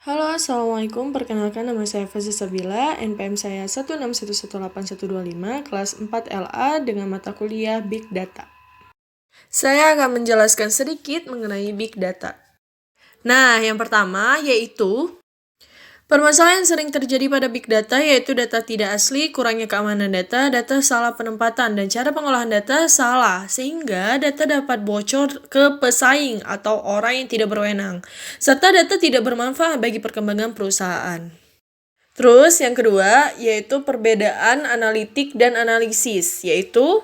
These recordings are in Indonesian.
Halo, Assalamualaikum. Perkenalkan nama saya Fazi Sabila, NPM saya 161181125, kelas 4 LA dengan mata kuliah Big Data. Saya akan menjelaskan sedikit mengenai Big Data. Nah, yang pertama yaitu permasalahan yang sering terjadi pada Big Data yaitu data tidak asli, kurangnya keamanan data, data salah penempatan, dan cara pengolahan data salah, sehingga data dapat bocor ke pesaing atau orang yang tidak berwenang, serta data tidak bermanfaat bagi perkembangan perusahaan. Terus yang kedua yaitu perbedaan analitik dan analisis, yaitu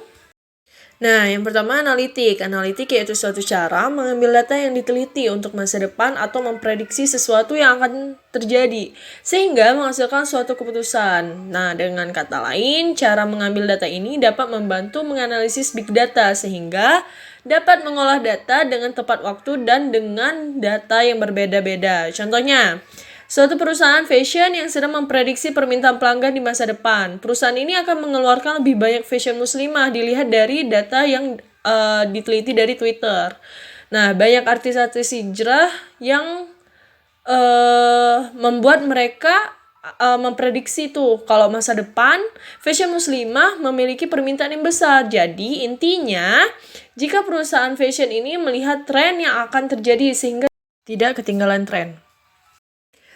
yang pertama analitik. Analitik yaitu suatu cara mengambil data yang diteliti untuk masa depan atau memprediksi sesuatu yang akan terjadi, sehingga menghasilkan suatu keputusan. Nah, dengan kata lain, cara mengambil data ini dapat membantu menganalisis big data, sehingga dapat mengolah data dengan tepat waktu dan dengan data yang berbeda-beda. Contohnya, suatu perusahaan fashion yang sedang memprediksi permintaan pelanggan di masa depan. Perusahaan ini akan mengeluarkan lebih banyak fashion muslimah dilihat dari data yang diteliti dari Twitter. Nah, banyak artis-artis hijrah yang membuat mereka memprediksi tuh kalau masa depan fashion muslimah memiliki permintaan yang besar. Jadi intinya, jika perusahaan fashion ini melihat tren yang akan terjadi sehingga tidak ketinggalan tren.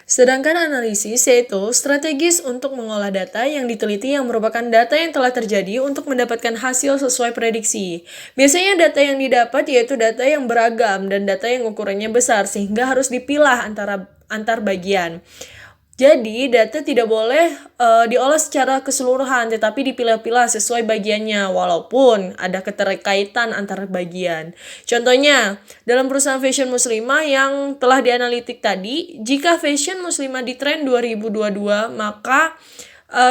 Sedangkan analisis yaitu strategis untuk mengolah data yang diteliti yang merupakan data yang telah terjadi untuk mendapatkan hasil sesuai prediksi. Biasanya data yang didapat yaitu data yang beragam dan data yang ukurannya besar sehingga harus dipilah antar bagian. Jadi, data tidak boleh diolah secara keseluruhan, tetapi dipilah-pilah sesuai bagiannya, walaupun ada keterkaitan antar bagian. Contohnya, dalam perusahaan fashion muslimah yang telah dianalitik tadi, jika fashion muslimah di tren 2022, maka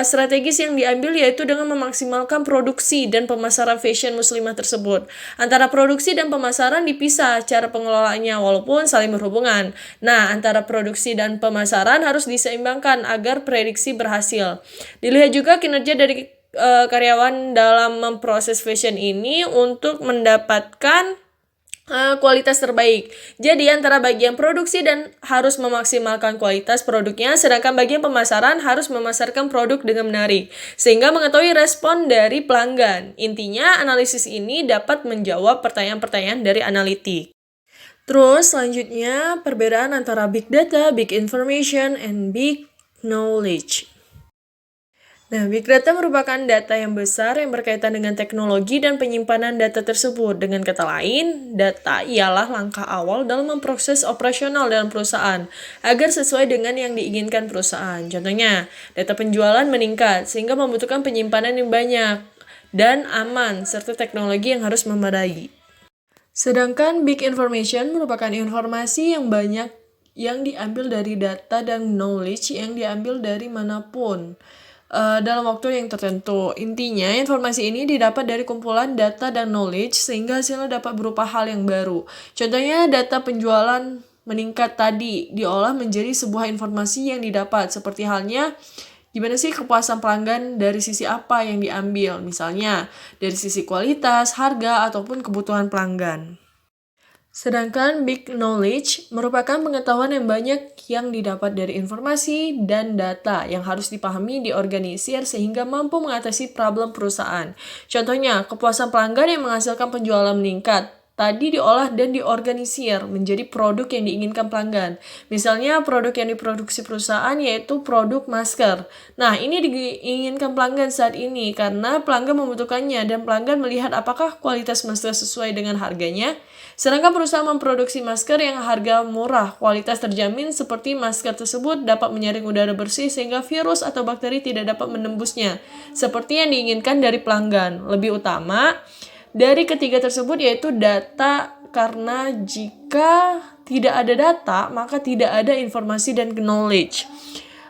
strategis yang diambil yaitu dengan memaksimalkan produksi dan pemasaran fashion muslimah tersebut. Antara produksi dan pemasaran dipisah cara pengelolaannya walaupun saling berhubungan. Nah, antara produksi dan pemasaran harus diseimbangkan agar prediksi berhasil. Dilihat juga kinerja dari karyawan dalam memproses fashion ini untuk mendapatkan kualitas terbaik. Jadi antara bagian produksi dan harus memaksimalkan kualitas produknya, sedangkan bagian pemasaran harus memasarkan produk dengan menarik, sehingga mengetahui respon dari pelanggan. Intinya analisis ini dapat menjawab pertanyaan-pertanyaan dari analitik. Terus selanjutnya perbedaan antara big data, big information, and big knowledge. Nah, big data merupakan data yang besar yang berkaitan dengan teknologi dan penyimpanan data tersebut. Dengan kata lain, data ialah langkah awal dalam memproses operasional dalam perusahaan agar sesuai dengan yang diinginkan perusahaan. Contohnya, data penjualan meningkat sehingga membutuhkan penyimpanan yang banyak dan aman serta teknologi yang harus memadai. Sedangkan big information merupakan informasi yang banyak yang diambil dari data dan knowledge yang diambil dari manapun dalam waktu yang tertentu. Intinya, informasi ini didapat dari kumpulan data dan knowledge sehingga hasilnya dapat berupa hal yang baru. Contohnya, data penjualan meningkat tadi diolah menjadi sebuah informasi yang didapat, seperti halnya gimana sih kepuasan pelanggan dari sisi apa yang diambil, misalnya dari sisi kualitas, harga, ataupun kebutuhan pelanggan. Sedangkan big knowledge merupakan pengetahuan yang banyak yang didapat dari informasi dan data yang harus dipahami diorganisir sehingga mampu mengatasi problem perusahaan. Contohnya, kepuasan pelanggan yang menghasilkan penjualan meningkat. Tadi diolah dan diorganisir menjadi produk yang diinginkan pelanggan. Misalnya produk yang diproduksi perusahaan yaitu produk masker. Nah, ini diinginkan pelanggan saat ini karena pelanggan membutuhkannya dan pelanggan melihat apakah kualitas masker sesuai dengan harganya. Sedangkan perusahaan memproduksi masker yang harga murah, kualitas terjamin seperti masker tersebut dapat menyaring udara bersih sehingga virus atau bakteri tidak dapat menembusnya, seperti yang diinginkan dari pelanggan. Lebih utama dari ketiga tersebut yaitu data, karena jika tidak ada data, maka tidak ada informasi dan knowledge.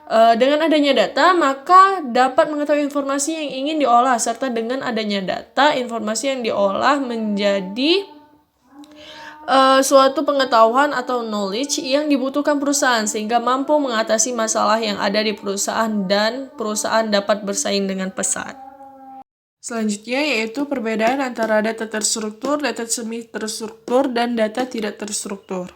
Dengan adanya data, maka dapat mengetahui informasi yang ingin diolah, serta dengan adanya data, informasi yang diolah menjadi suatu pengetahuan atau knowledge yang dibutuhkan perusahaan sehingga mampu mengatasi masalah yang ada di perusahaan dan perusahaan dapat bersaing dengan pesat. Selanjutnya yaitu perbedaan antara data terstruktur, data semi terstruktur, dan data tidak terstruktur.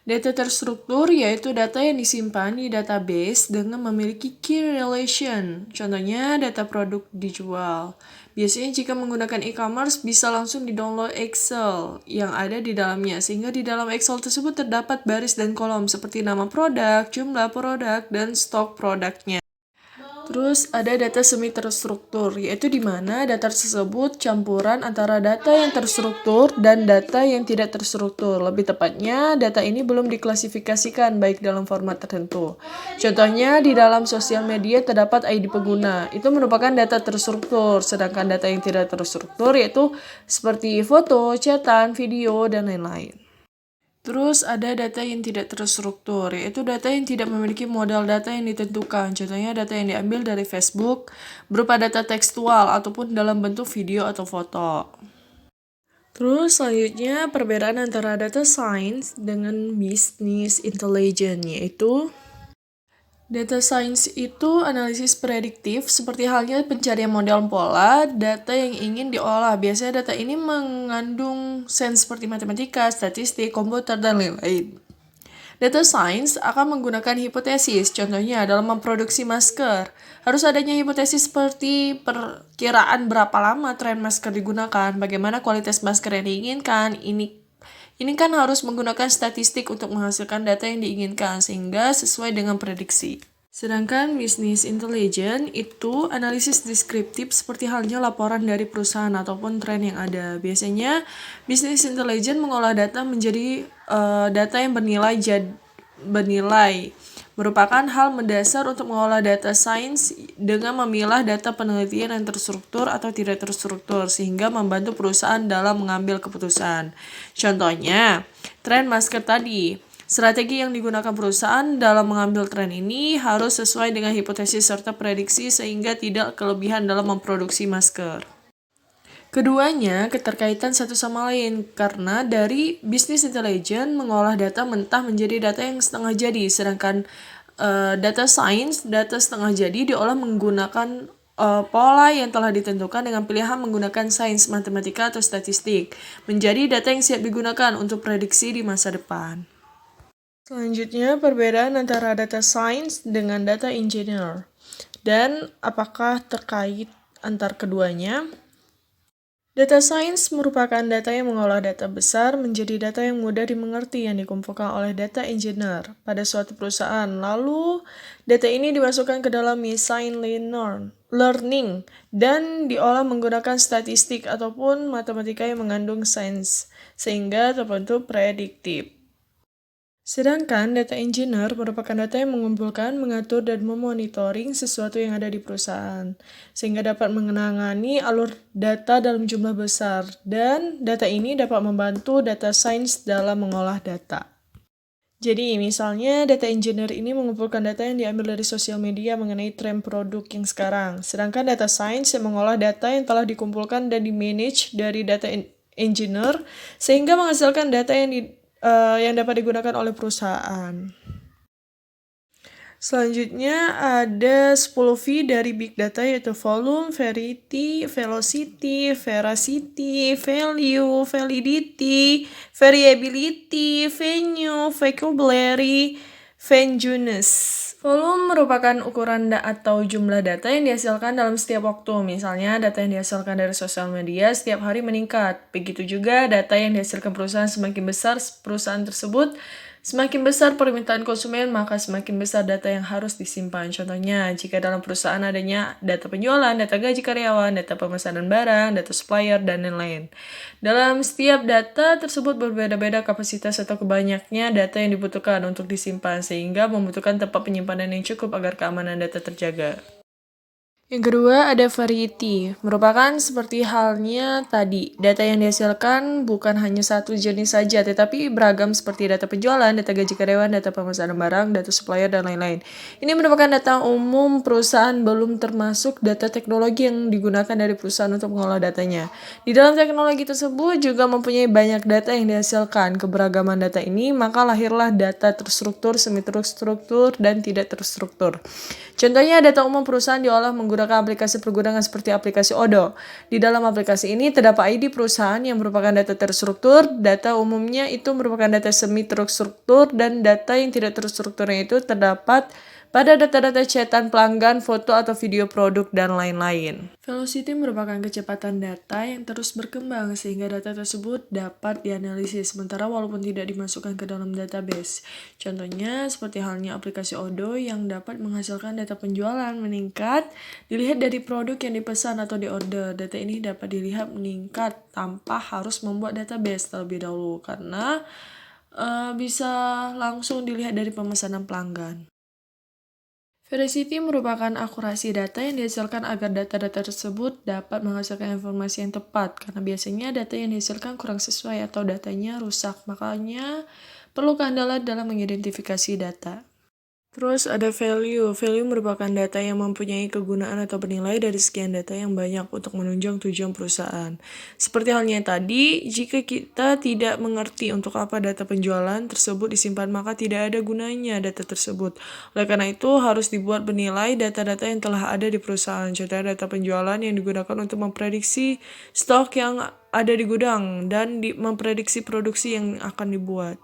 Data terstruktur yaitu data yang disimpan di database dengan memiliki key relation. Contohnya data produk dijual. Biasanya jika menggunakan e-commerce bisa langsung di-download Excel yang ada di dalamnya. Sehingga di dalam Excel tersebut terdapat baris dan kolom seperti nama produk, jumlah produk, dan stok produknya. Terus ada data semi terstruktur, yaitu di mana data tersebut campuran antara data yang terstruktur dan data yang tidak terstruktur. Lebih tepatnya, data ini belum diklasifikasikan baik dalam format tertentu. Contohnya, di dalam sosial media terdapat ID pengguna. Itu merupakan data terstruktur, sedangkan data yang tidak terstruktur yaitu seperti foto, chatan, video, dan lain-lain. Terus ada data yang tidak terstruktur, yaitu data yang tidak memiliki model data yang ditentukan. Contohnya data yang diambil dari Facebook berupa data tekstual ataupun dalam bentuk video atau foto. Terus selanjutnya perbedaan antara data science dengan business intelligence, yaitu data science itu analisis prediktif seperti halnya pencarian model pola, data yang ingin diolah. Biasanya data ini mengandung sains seperti matematika, statistik, komputer, dan lain-lain. Data science akan menggunakan hipotesis, contohnya dalam memproduksi masker. Harus adanya hipotesis seperti perkiraan berapa lama tren masker digunakan, bagaimana kualitas masker yang diinginkan. Ini kan harus menggunakan statistik untuk menghasilkan data yang diinginkan sehingga sesuai dengan prediksi. Sedangkan business intelligence itu analisis deskriptif seperti halnya laporan dari perusahaan ataupun tren yang ada. Biasanya business intelligence mengolah data menjadi data yang bernilai merupakan hal mendasar untuk mengolah data sains dengan memilah data penelitian yang terstruktur atau tidak terstruktur sehingga membantu perusahaan dalam mengambil keputusan. Contohnya, tren masker tadi. Strategi yang digunakan perusahaan dalam mengambil tren ini harus sesuai dengan hipotesis serta prediksi sehingga tidak kelebihan dalam memproduksi masker. Keduanya keterkaitan satu sama lain karena dari business intelligence mengolah data mentah menjadi data yang setengah jadi, sedangkan data science, data setengah jadi diolah menggunakan pola yang telah ditentukan dengan pilihan menggunakan sains, matematika, atau statistik, menjadi data yang siap digunakan untuk prediksi di masa depan. Selanjutnya, perbedaan antara data science dengan data engineer dan apakah terkait antar keduanya. Data science merupakan data yang mengolah data besar menjadi data yang mudah dimengerti yang dikumpulkan oleh data engineer pada suatu perusahaan. Lalu, data ini dimasukkan ke dalam machine learning dan diolah menggunakan statistik ataupun matematika yang mengandung sains, sehingga terbentuk prediktif. Sedangkan data engineer merupakan data yang mengumpulkan, mengatur, dan memonitoring sesuatu yang ada di perusahaan, sehingga dapat mengenangani alur data dalam jumlah besar, dan data ini dapat membantu data science dalam mengolah data. Jadi misalnya data engineer ini mengumpulkan data yang diambil dari sosial media mengenai tren produk yang sekarang, sedangkan data science yang mengolah data yang telah dikumpulkan dan di-manage dari data engineer, sehingga menghasilkan data yang dapat digunakan oleh perusahaan. Selanjutnya ada 10 V dari Big Data yaitu volume, variety, velocity, veracity, value, validity, variability, venue, vocabulary, vagueness. Volume merupakan ukuran atau jumlah data yang dihasilkan dalam setiap waktu. Misalnya, data yang dihasilkan dari sosial media setiap hari meningkat. Begitu juga data yang dihasilkan perusahaan semakin besar perusahaan tersebut, semakin besar permintaan konsumen, maka semakin besar data yang harus disimpan. Contohnya, jika dalam perusahaan adanya data penjualan, data gaji karyawan, data pemesanan barang, data supplier, dan lain-lain. Dalam setiap data tersebut berbeda-beda kapasitas atau kebanyaknya data yang dibutuhkan untuk disimpan, sehingga membutuhkan tempat penyimpanan yang cukup agar keamanan data terjaga. Yang kedua ada variety, merupakan seperti halnya tadi, data yang dihasilkan bukan hanya satu jenis saja, tetapi beragam seperti data penjualan, data gaji karyawan, data pemesanan barang, data supplier, dan lain-lain. Ini merupakan data umum perusahaan, belum termasuk data teknologi yang digunakan dari perusahaan untuk mengolah datanya. Di dalam teknologi tersebut juga mempunyai banyak data yang dihasilkan. Keberagaman data ini, maka lahirlah data terstruktur, semi terstruktur, dan tidak terstruktur. Contohnya data umum perusahaan diolah menggunakan menggunakan aplikasi pergudangan seperti aplikasi Odoo. Di dalam aplikasi ini terdapat ID perusahaan yang merupakan data terstruktur, data umumnya itu merupakan data semi terstruktur, dan data yang tidak terstrukturnya itu terdapat pada data-data chatan pelanggan, foto atau video produk, dan lain-lain. Velocity merupakan kecepatan data yang terus berkembang sehingga data tersebut dapat dianalisis sementara walaupun tidak dimasukkan ke dalam database. Contohnya seperti halnya aplikasi Odoo yang dapat menghasilkan data penjualan meningkat dilihat dari produk yang dipesan atau diorder. Data ini dapat dilihat meningkat tanpa harus membuat database terlebih dahulu karena bisa langsung dilihat dari pemesanan pelanggan. Veracity merupakan akurasi data yang dihasilkan agar data-data tersebut dapat menghasilkan informasi yang tepat, karena biasanya data yang dihasilkan kurang sesuai atau datanya rusak, makanya perlu keandalan dalam mengidentifikasi data. Terus ada value. Value merupakan data yang mempunyai kegunaan atau bernilai dari sekian data yang banyak untuk menunjang tujuan perusahaan. Seperti halnya tadi, jika kita tidak mengerti untuk apa data penjualan tersebut disimpan, maka tidak ada gunanya data tersebut. Oleh karena itu, harus dibuat bernilai data-data yang telah ada di perusahaan. Contohnya data penjualan yang digunakan untuk memprediksi stok yang ada di gudang dan memprediksi produksi yang akan dibuat.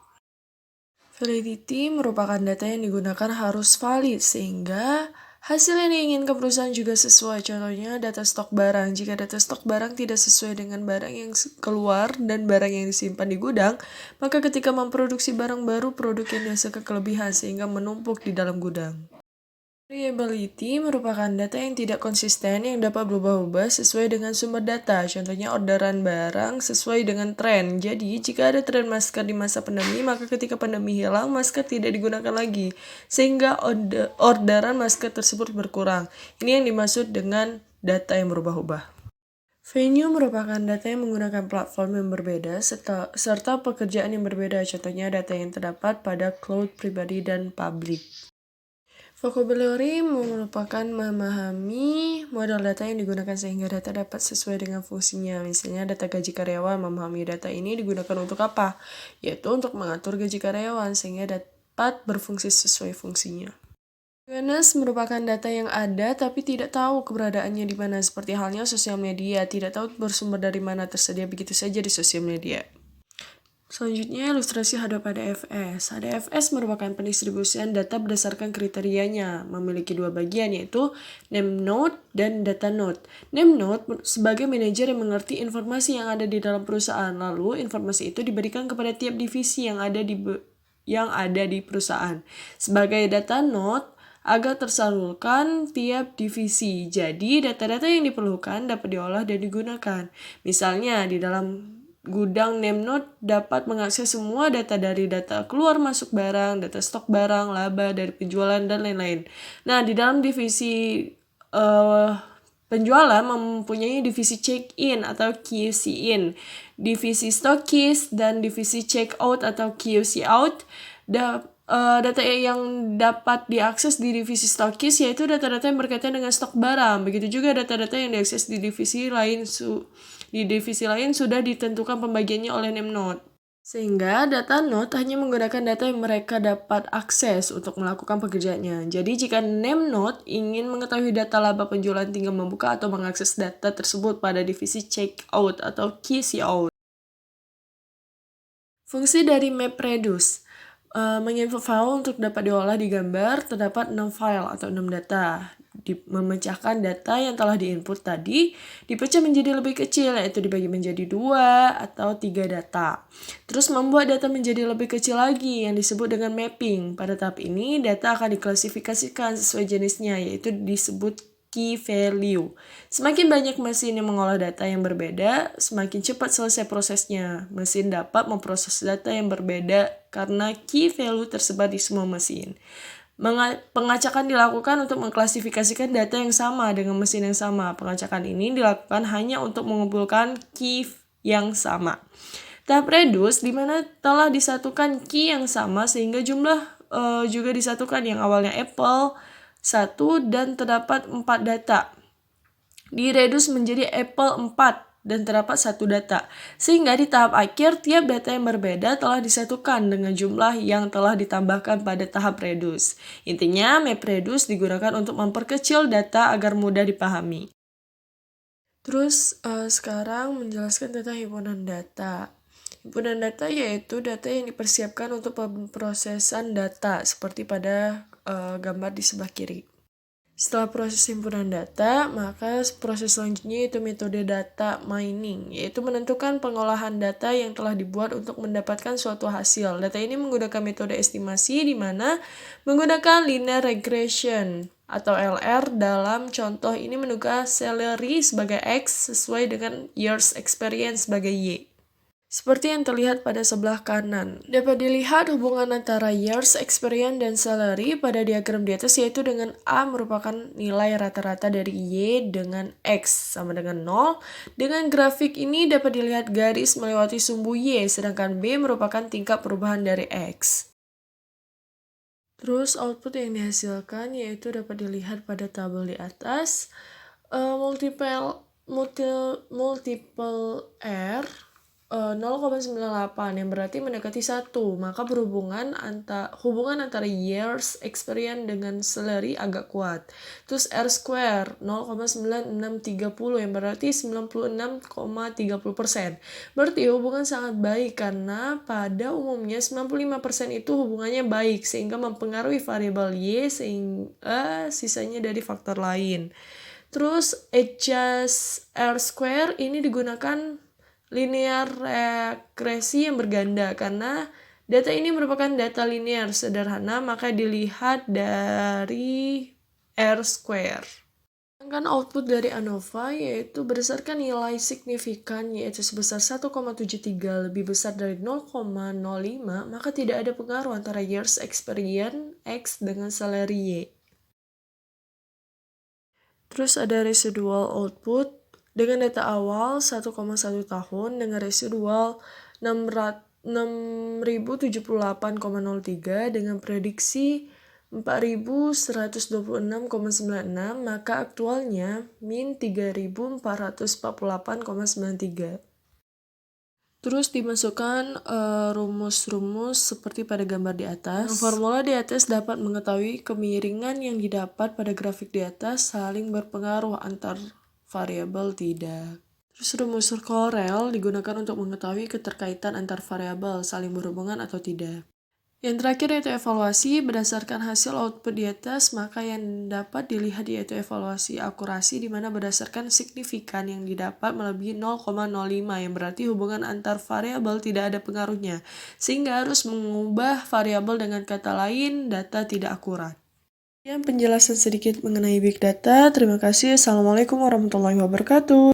Validity merupakan data yang digunakan harus valid sehingga hasil yang diinginkan perusahaan juga sesuai. Contohnya data stok barang. Jika data stok barang tidak sesuai dengan barang yang keluar dan barang yang disimpan di gudang, maka ketika memproduksi barang baru, produk yang dihasilkan kelebihan sehingga menumpuk di dalam gudang. Variability merupakan data yang tidak konsisten yang dapat berubah-ubah sesuai dengan sumber data. Contohnya orderan barang sesuai dengan tren. Jadi, jika ada tren masker di masa pandemi, maka ketika pandemi hilang, masker tidak digunakan lagi. Sehingga orderan masker tersebut berkurang. Ini yang dimaksud dengan data yang berubah-ubah. Venue merupakan data yang menggunakan platform yang berbeda serta pekerjaan yang berbeda. Contohnya data yang terdapat pada cloud pribadi dan publik. Vocabulary merupakan memahami model data yang digunakan sehingga data dapat sesuai dengan fungsinya. Misalnya data gaji karyawan, memahami data ini digunakan untuk apa? Yaitu untuk mengatur gaji karyawan sehingga dapat berfungsi sesuai fungsinya. Awareness merupakan data yang ada tapi tidak tahu keberadaannya di mana, seperti halnya sosial media, tidak tahu bersumber dari mana, tersedia begitu saja di sosial media. Selanjutnya, ilustrasi HDFS. HDFS merupakan pendistribusian data berdasarkan kriterianya, memiliki dua bagian yaitu name node dan data node. Name node sebagai manajer yang mengerti informasi yang ada di dalam perusahaan, lalu informasi itu diberikan kepada tiap divisi yang ada di perusahaan. Sebagai data node, agar tersalurkan tiap divisi. Jadi, data-data yang diperlukan dapat diolah dan digunakan. Misalnya, di dalam gudang name node dapat mengakses semua data dari data keluar masuk barang, data stok barang, laba dari penjualan, dan lain-lain. Nah, di dalam divisi penjualan mempunyai divisi check-in atau QC-in, divisi stokis, dan divisi check-out atau QC-out. Data yang dapat diakses di divisi stokis yaitu data-data yang berkaitan dengan stok barang. Begitu juga data-data yang diakses di divisi lain sudah ditentukan pembagiannya oleh name node. Sehingga data node hanya menggunakan data yang mereka dapat akses untuk melakukan pekerjaannya. Jadi jika name node ingin mengetahui data laba penjualan, tinggal membuka atau mengakses data tersebut pada divisi check-out atau QC-out. Fungsi dari MapReduce. Menginfo file untuk dapat diolah di gambar, terdapat 6 file atau 6 data. Memecahkan data yang telah diinput tadi, dipecah menjadi lebih kecil, yaitu dibagi menjadi 2 atau 3 data. Terus membuat data menjadi lebih kecil lagi, yang disebut dengan mapping. Pada tahap ini, data akan diklasifikasikan sesuai jenisnya, yaitu disebut key value. Semakin banyak mesin yang mengolah data yang berbeda, semakin cepat selesai prosesnya. Mesin dapat memproses data yang berbeda karena key value tersebar di semua mesin. Pengacakan dilakukan untuk mengklasifikasikan data yang sama dengan mesin yang sama. Pengacakan ini dilakukan hanya untuk mengumpulkan key yang sama. Tahap reduce di mana telah disatukan key yang sama sehingga jumlah juga disatukan, yang awalnya Apple 1 dan terdapat 4 data. Direduce menjadi Apple 4 dan terdapat satu data. Sehingga di tahap akhir, tiap data yang berbeda telah disatukan dengan jumlah yang telah ditambahkan pada tahap reduce. Intinya, MapReduce digunakan untuk memperkecil data agar mudah dipahami. Terus sekarang menjelaskan tentang himpunan data. Himpunan data yaitu data yang dipersiapkan untuk pemrosesan data, seperti pada gambar di sebelah kiri. Setelah proses himpunan data, maka proses selanjutnya yaitu metode data mining, yaitu menentukan pengolahan data yang telah dibuat untuk mendapatkan suatu hasil. Data ini menggunakan metode estimasi di mana menggunakan linear regression atau LR. Dalam contoh ini menukar salary sebagai X sesuai dengan years experience sebagai Y. Seperti yang terlihat pada sebelah kanan, dapat dilihat hubungan antara years experience dan salary pada diagram di atas, yaitu dengan A merupakan nilai rata-rata dari Y dengan X sama dengan 0. Dengan grafik ini dapat dilihat garis melewati sumbu Y, sedangkan B merupakan tingkat perubahan dari X. Terus output yang dihasilkan yaitu dapat dilihat pada tabel di atas. Multiple R 0,98 yang berarti mendekati 1, maka hubungan antara years experience dengan salary agak kuat. Terus R square 0,9630 yang berarti 96,30%. Berarti hubungan sangat baik karena pada umumnya 95% itu hubungannya baik sehingga mempengaruhi variabel Y sehingga sisanya dari faktor lain. Terus adjust R square ini digunakan linear regresi yang berganda karena data ini merupakan data linear sederhana, maka dilihat dari R square. Sedangkan output dari ANOVA yaitu berdasarkan nilai signifikan yaitu sebesar 1,73 lebih besar dari 0,05, maka tidak ada pengaruh antara years experience X dengan salary Y. Terus ada residual output dengan data awal 1,1 tahun dengan residual 6078,03 dengan prediksi 4126,96, maka aktualnya min 3448,93. Terus dimasukkan rumus-rumus seperti pada gambar di atas. Formula di atas dapat mengetahui kemiringan yang didapat pada grafik di atas saling berpengaruh antar variabel tidak. Terus rumus Corel digunakan untuk mengetahui keterkaitan antar variabel saling berhubungan atau tidak. Yang terakhir yaitu evaluasi. Berdasarkan hasil output di atas, maka yang dapat dilihat yaitu evaluasi akurasi di mana berdasarkan signifikan yang didapat melebihi 0,05 yang berarti hubungan antar variabel tidak ada pengaruhnya, sehingga harus mengubah variabel, dengan kata lain data tidak akurat. Yang penjelasan sedikit mengenai Big Data. Terima kasih. Assalamualaikum warahmatullahi wabarakatuh.